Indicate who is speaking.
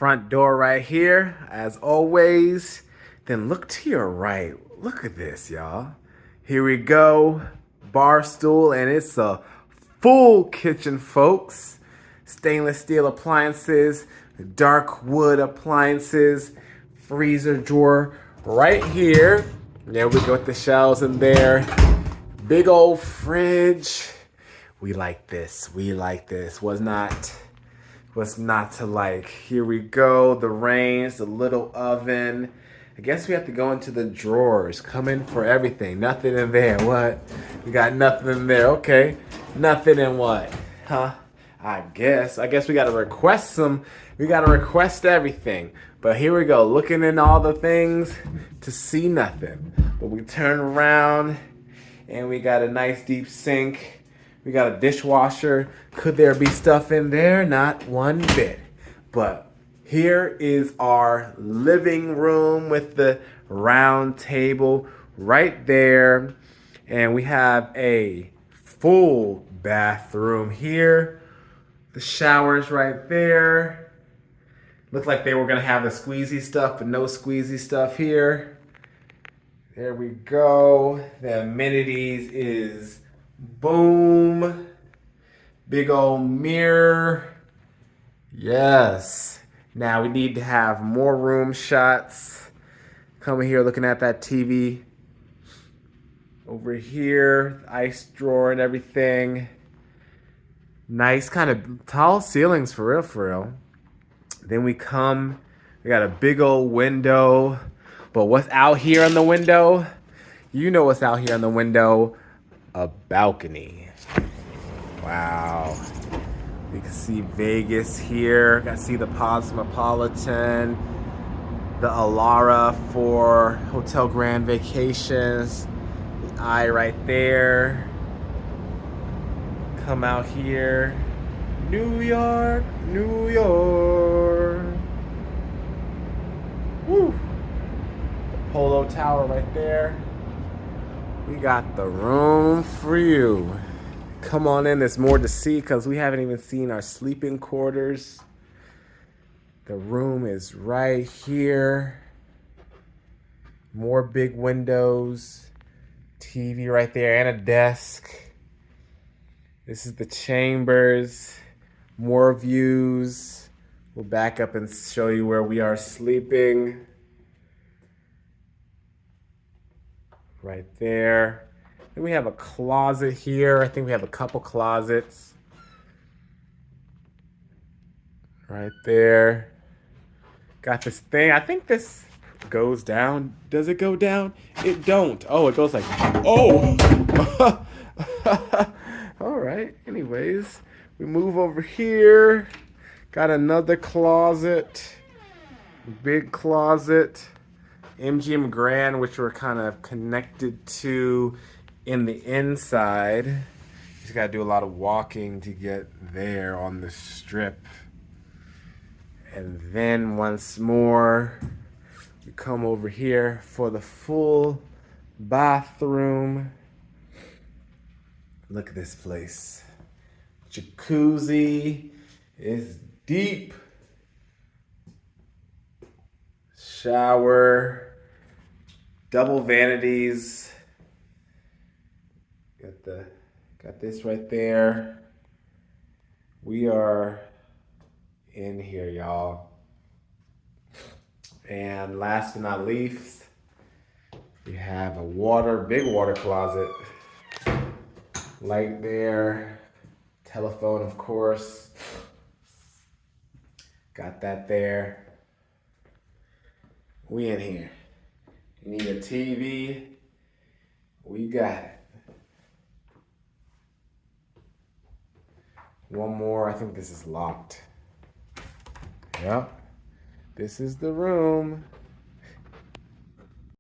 Speaker 1: Front door right here, as always. Then look to your right. Look at this, y'all. Here we go. Bar stool, and it's a full kitchen, folks. Stainless steel appliances, dark wood appliances, freezer drawer right here. There we go with the shelves in there. Big old fridge. We like this. We like this. What's not to like? Here we go. The range, the little oven. I guess we have to go into the drawers. Come in for everything. Nothing in there. What? We got nothing in there. Okay. Nothing in what? Huh? I guess we gotta request some. We gotta request everything. But here we go. Looking in all the things to see nothing. But we turn around and we got a nice deep sink. We got a dishwasher. Could there be stuff in there? Not one bit. But here is our living room with the round table right there. And we have a full bathroom here. The shower's right there. Looked like they were gonna have the squeezy stuff, but no squeezy stuff here. There we go. The amenities is boom. Big old mirror. Yes. Now we need to have more room shots. Coming here looking at that TV. Over here, ice drawer and everything. Nice kind of tall ceilings for real. Then we got a big old window. But what's out here on the window? You know what's out here on the window. A balcony. Wow. You can see Vegas here. Got to see the Cosmopolitan. The Alara for Hotel Grand Vacations. The eye right there. Come out here. New York, New York. Woo. The Polo Tower right there. We got the room for you. Come on in, there's more to see because we haven't even seen our sleeping quarters. The room is right here. More big windows. TV right there and a desk. This is the chambers. More views. We'll back up and show you where we are sleeping. Right there. Then we have a closet here. I think we have a couple closets. Right there. Got this thing. I think this goes down. Does it go down? It don't. Oh, it goes like, oh! All right. Anyways, we move over here. Got another closet. Big closet. MGM Grand, which we're kind of connected to in the inside. You just got to do a lot of walking to get there on the strip. And then once more, we come over here for the full bathroom. Look at this place. Jacuzzi is deep. Shower. Double vanities. Got this right there. We are in here, y'all. And last but not least, we have a big water closet. Light there. Telephone, of course. Got that there. We in here. You need a TV. We got it. One more. I think this is locked. Yep. This is the room.